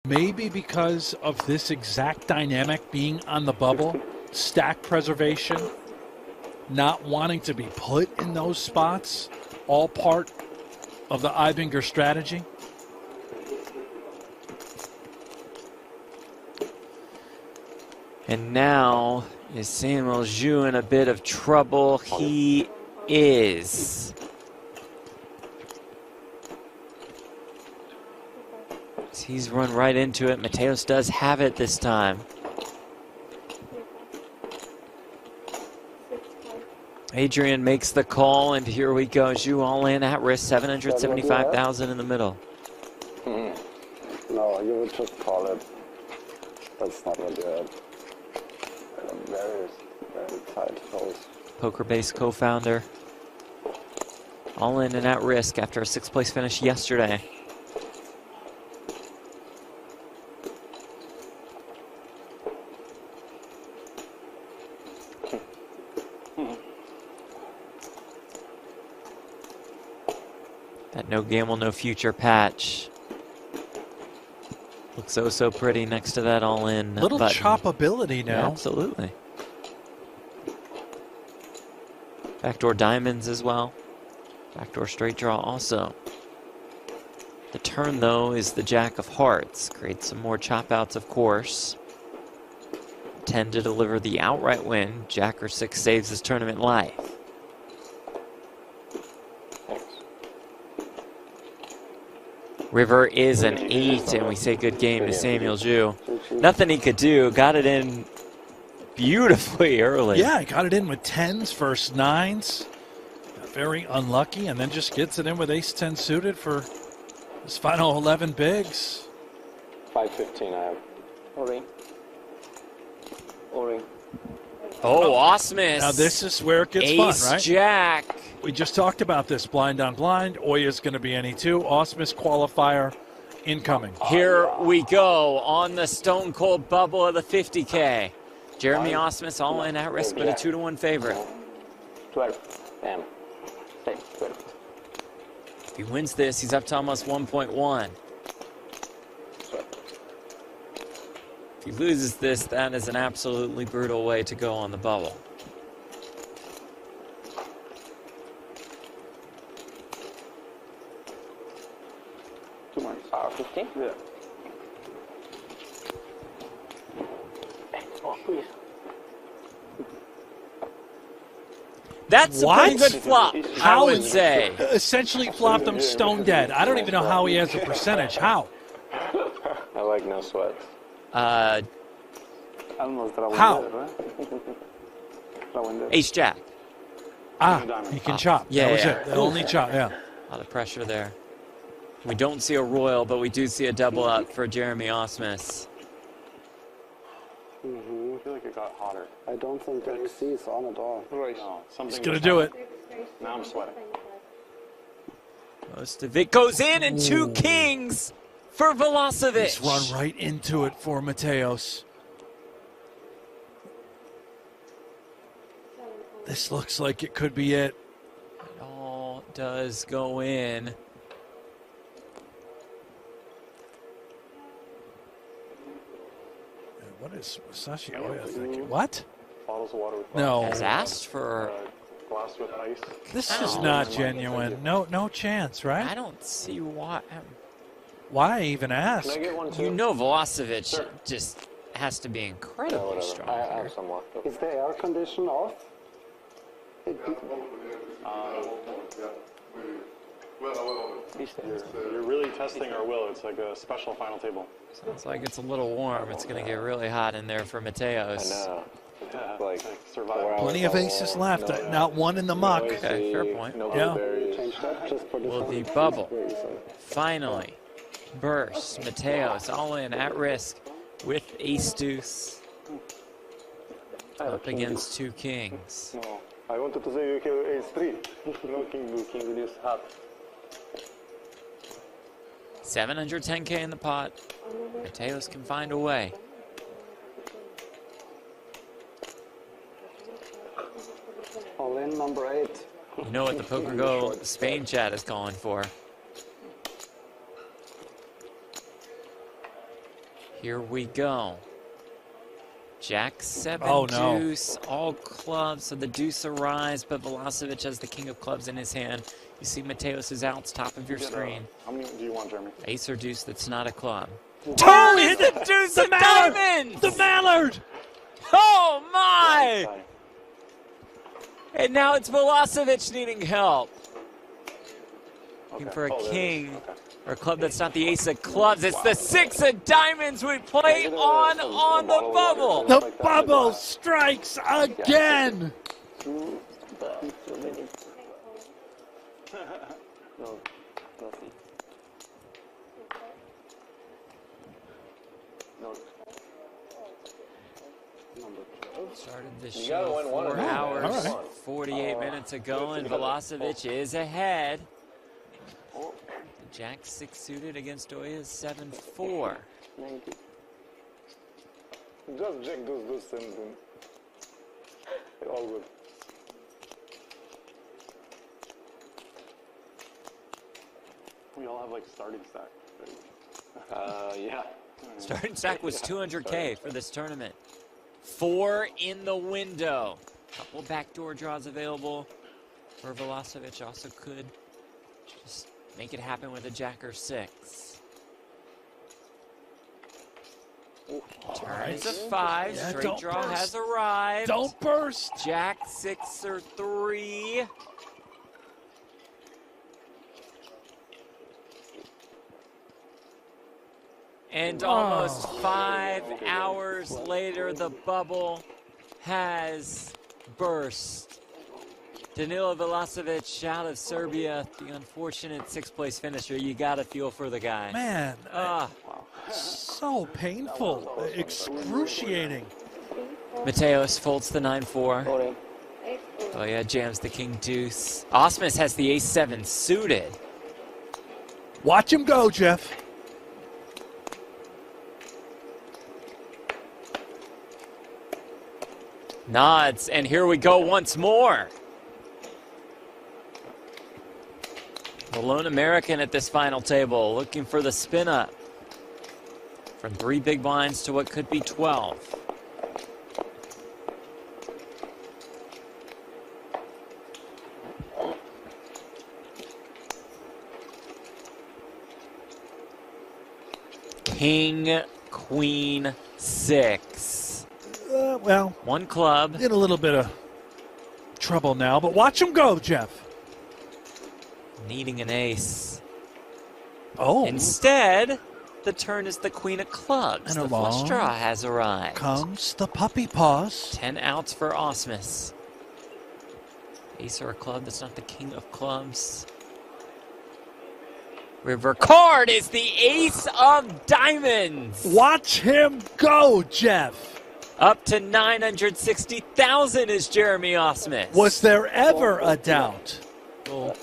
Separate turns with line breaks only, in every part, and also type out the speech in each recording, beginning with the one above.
Maybe because of this exact dynamic being on the bubble, stack preservation, not wanting to be put in those spots, all part of the Ibinger strategy.
And now, is Samuel Zhu in a bit of trouble? He is. He's run right into it. Mateos does have it this time. Adrian makes the call, and here we go. Zhu all in at risk, 775,000 in the middle.
No, you would just call it. That's not what you had. Very, very tight hold.
PokerBase co-founder. All in and at risk after a 6th place finish yesterday. That no gamble, no future patch. Looks so pretty next to that all-in
Little
button.
choppability now.
Yeah, absolutely. Backdoor diamonds as well. Backdoor straight draw also. The turn, though, is the Jack of Hearts. Creates some more chop outs, of course. 10 to deliver the outright win. Jack or 6 saves his tournament life. River is an 8, and we say good game to Samuel Zhu. Nothing he could do. Got it in beautifully early.
Yeah, he got it in with 10s, first 9s. Very unlucky, and then just gets it in with ace-10 suited for his final 11 bigs.
515 I have. Ori.
Oh, Ausmus.
Now this is where it gets
Ace
fun, right?
Jack.
We just talked about this, blind on blind. Oya's going to be any 2. Ausmus qualifier incoming.
Here we go on the stone cold bubble of the 50K. Jeremy Ausmus all in at risk, but a 2-to-1 favorite.
12. Damn. 12.
If he wins this, he's up to almost 1.1. If he loses this, that is an absolutely brutal way to go on the bubble.
Too much. 15? Yeah. Oh, please.
That's a pretty good flop, I would say.
Essentially flopped him stone dead. I don't even know how he has a percentage. How?
I like no sweats.
How?
Ace Jack.
He can chop.
Yeah,
that was
yeah.
it. The only chop, yeah.
A lot of pressure there. We don't see a royal, but we do see a double up for Jeremy Ausmus.
I feel like it got hotter. I don't think the AC is on at all. No,
He's going to do it.
Now I'm sweating.
Most of it goes in, and 2 kings for Velocevic.
He's run right into it for Mateos. This looks like it could be it.
It all does go in.
What is Sashi Oya thinking? What?
Bottles of water with
No.
Has asked for...
glass with ice.
This is not genuine. No chance, right?
I don't see why.
Why even ask?
Can I get one too?
You know Velocevic just has to be incredibly strong.
I have some left. Is the air condition off? You're really testing our will. It's like a special final table.
Sounds like it's a little warm. It's going to get really hot in there for Mateos.
I know. Yeah, like
Plenty of aces left. Not one in the muck.
Okay, fair point.
Yeah.
Will the bubble finally burst? Mateos all in at risk with ace deuce up against 2 kings.
No, I wanted to say you have ace 3. No king deuce hat.
710K in the pot. Mateos can find a way.
All in number 8.
You know what the Poker Go Spain chat is calling for. Here we go. Jack 7
Oh, no.
deuce, all clubs, so the deuce arise, but Velocevic has the king of clubs in his hand. You see Mateos' outs, top of your screen.
How many do you want, Jeremy?
Ace or deuce that's not a club.
Oh,
Turn the deuce of
mallard!
diamonds!
The mallard!
Oh my! And now it's Velocevic needing help. Looking for a king. Or a club that's not the ace of clubs. It's the 6 of diamonds we play on the bubble.
The bubble strikes again.
Started the show 4 hours, 48 minutes ago, and Velocevic is ahead. Jack 6 suited against Oya's 7-4.
Just Jack does and all good. We all have like starting stack. Yeah.
Starting stack was 200K for this tournament. 4 in the window. Couple backdoor draws available for Velocevic. Also could just make it happen with a jack or 6. Turn is a 5.
Yeah,
Straight
don't
draw
burst.
has arrived.
Don't burst.
Jack 6 or 3. And almost 5 hours later, the bubble has burst. Danilo Velocevic out of Serbia, the unfortunate 6th place finisher. You gotta feel for the guy.
Man,
Ah,
so painful, excruciating.
Mateos folds the 9-4. Oh yeah, jams the king deuce. Ausmus has the ace-7 suited.
Watch him go, Jeff.
Nods, and here we go once more. The lone American at this final table, looking for the spin up. From 3 big blinds to what could be 12. King, queen, 6.
Well,
1 club.
in a little bit of trouble now, but watch him go, Jeff.
Needing an ace.
Oh,
Instead, the turn is the queen of clubs.
And
The flush
along
draw has arrived.
comes the puppy paws.
10 outs for Ausmus. Ace or a club that's not the king of clubs. River card is the ace of diamonds.
Watch him go, Jeff.
Up to 960,000 is Jeremy Ausmus.
Was there ever a doubt? Well,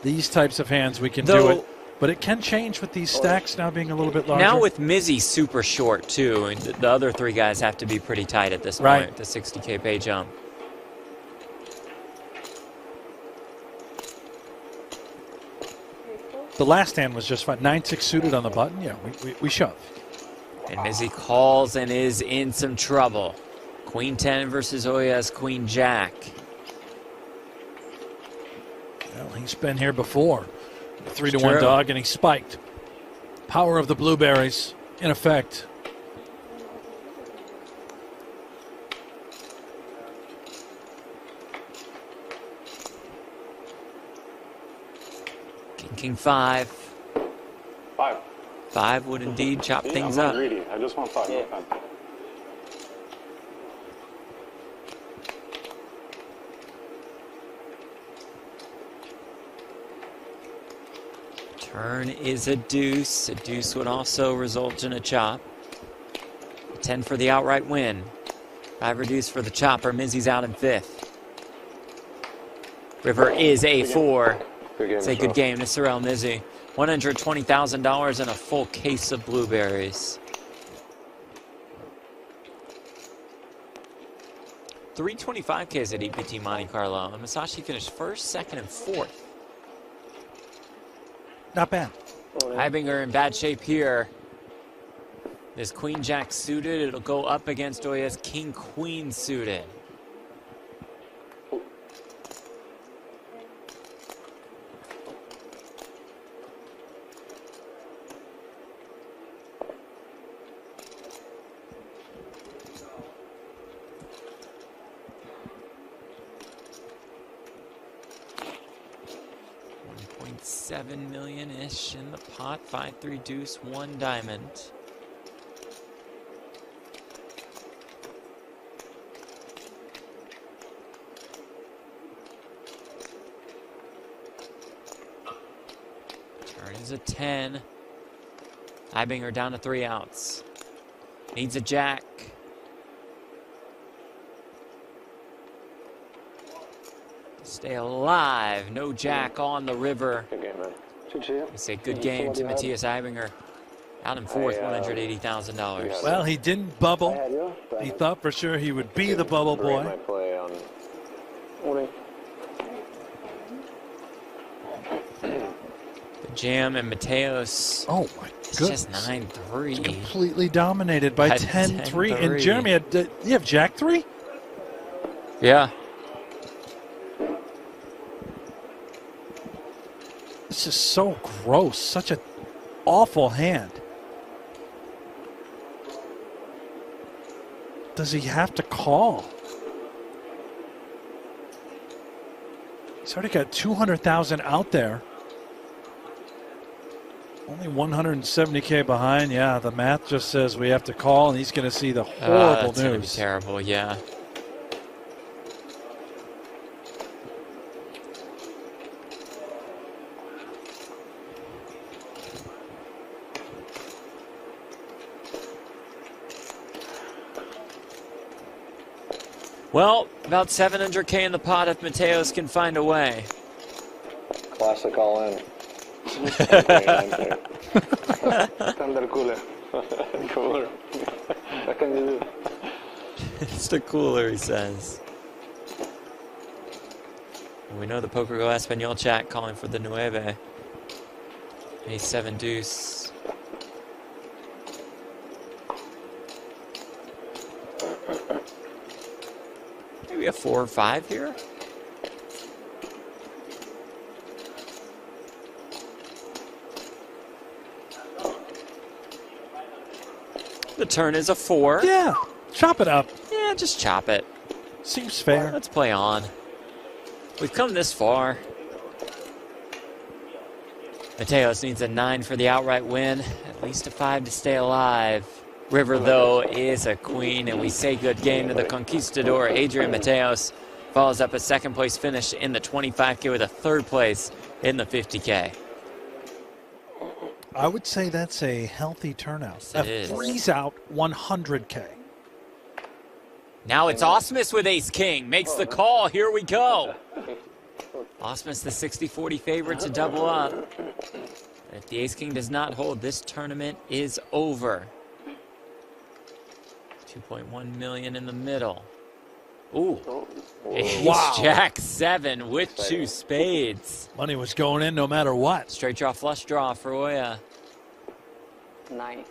these types of hands, we can do
Though-
it. But it can change with these stacks now being a little bit larger.
Now with Mizzy super short too, and the other 3 guys have to be pretty tight at this
Right.
point. The 60K pay jump.
The last hand was just fine. 9-6 suited on the button. Yeah, we shove.
And Mizzy calls and is in some trouble. Queen 10 versus Oya's Queen Jack.
Well, he's been here before. 3-1
true.
dog, and he spiked. Power of the blueberries, in effect.
King 5.
5.
5 would indeed chop
See,
things
I'm
up.
not greedy. I just want 5.
Yeah.
No 5.
Turn is a deuce. A deuce would also result in a chop. 10 for the outright win. 5 reduced for the chopper. Mizzy's out in 5th. River is A4.
Good game.
It's a good game to Sorrel Mizzy. $120,000 and a full case of blueberries. 325Ks at EPT Monte Carlo. And Masashi finished 1st, 2nd, and 4th.
Not bad.
Heibinger in bad shape here. There's queen jack suited. It'll go up against Oya's king queen suited. $1.7 million-ish in the pot. 5-3 deuce, 1 diamond. Turn is a 10. Ibinger down to 3 outs. Needs a jack. Stay alive. No jack on the river.
Good game, man. GG.
We say good game to Mateos Ibinger. Out in fourth, $180,000.
Well, he didn't
I
bubble.
had you.
He thought for sure he would be the bubble
Rate my
boy.
play on morning.
The jam and Mateos.
Oh my
It's
goodness.
just 9-3.
Completely dominated by
Had
10-3. And
10-3.
Jeremy, you have Jack 3?
Yeah.
This is so gross. Such an awful hand. Does he have to call? He's already got 200,000 out there. Only 170K behind. Yeah, the math just says we have to call, and he's going to see the horrible
That's gonna be
news.
terrible, yeah. Well, about 700K in the pot if Mateos can find a way.
Classic all in. Standard cooler. Cooler. What can you do?
It's the cooler, he says. We know the Poker Go Espanol chat calling for the Nueve. Ace 7 deuce. Maybe a 4 or 5 here. The turn is a 4.
Yeah, chop it up.
Yeah, just chop it.
Seems fair.
Let's play on. We've come this far. Mateos needs a 9 for the outright win. At least a 5 to stay alive. River, though, is a queen, and we say good game to the conquistador. Adrian Mateos follows up a second place finish in the 25K with a third place in the 50K.
I would say that's a healthy turnout.
Yes, it is.
Freeze out 100K.
Now it's Ausmus with ace king. Makes the call. Here we go. Ausmus, the 60-40 favorite to double up. If the ace king does not hold, this tournament is over. 2.1 million in the middle. Ooh. Ace
Wow.
jack 7 with 2 spades.
Money was going in no matter what.
Straight draw, flush draw for Oya.
9.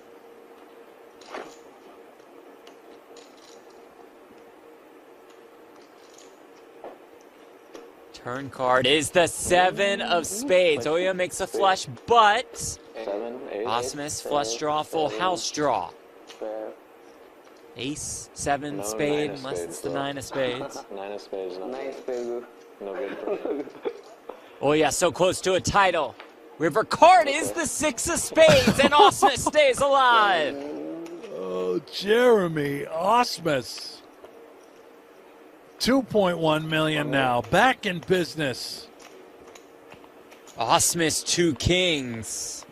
Turn card is the 7 of spades. Oya makes a flush, but
7, 8.
Ausmus flush draw, full house draw.
Fair.
Ace, 7
No,
spade,
9 of
unless
spades,
it's the
though.
9 of spades.
9 of spades. Nice spades. No good for me.
Oh yeah, so close to a title. River card is the 6 of spades, and Ausmus stays alive.
Oh, Jeremy Ausmus. 2.1 million now. Back in business.
Ausmus 2 kings.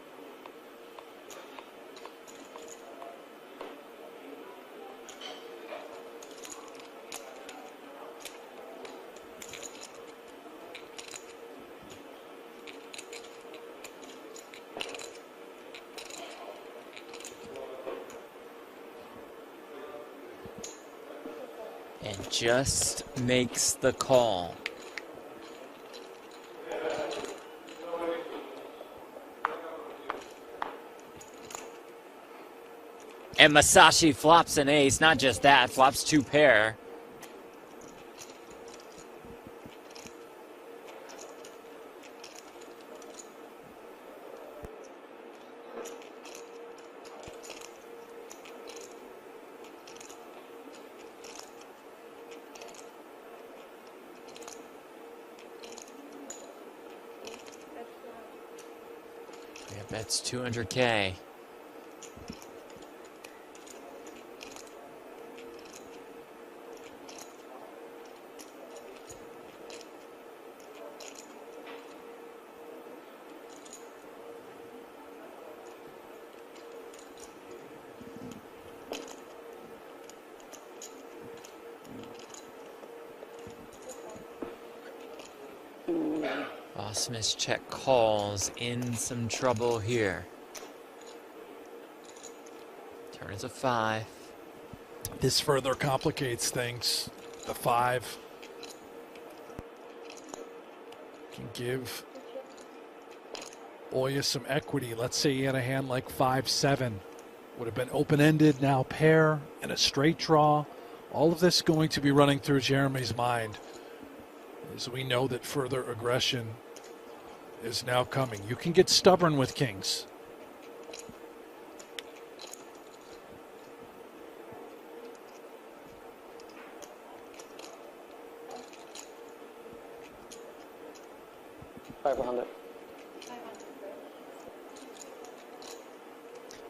And just makes the call. And Masashi flops an ace. Not just that, flops 2 pair. Yeah, bets 200K. Ausmus check calls, in some trouble here. Turn is a 5.
This further complicates things. The 5 can give Oya some equity. Let's say he had a hand like 5-7. Would have been open-ended, now pair, and a straight draw. All of this going to be running through Jeremy's mind, as we know that further aggression is now coming. You can get stubborn with kings.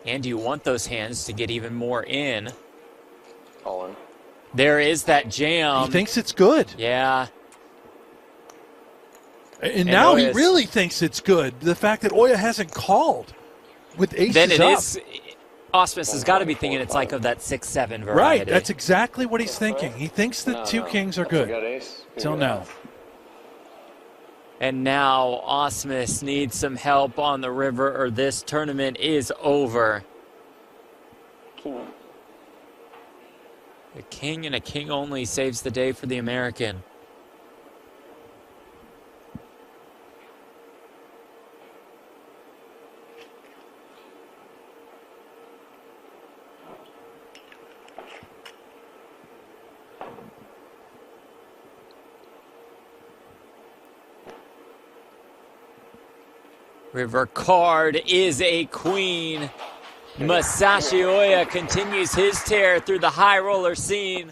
And you want those hands to get even more in.
All in.
There is that jam.
He thinks it's good.
Yeah.
And now he
Oya's-
really thinks it's good. The fact that Oya hasn't called with aces
Then it
up.
is. Ausmus has got to be thinking it's like of that 6-7 variety.
Right, that's exactly what he's thinking. He thinks that two kings are good.
Ace.
Till now.
And now Ausmus needs some help on the river, or this tournament is over.
King.
A king and a king only saves the day for the American. River card is a queen. Masashi Oya continues his tear through the high roller scene.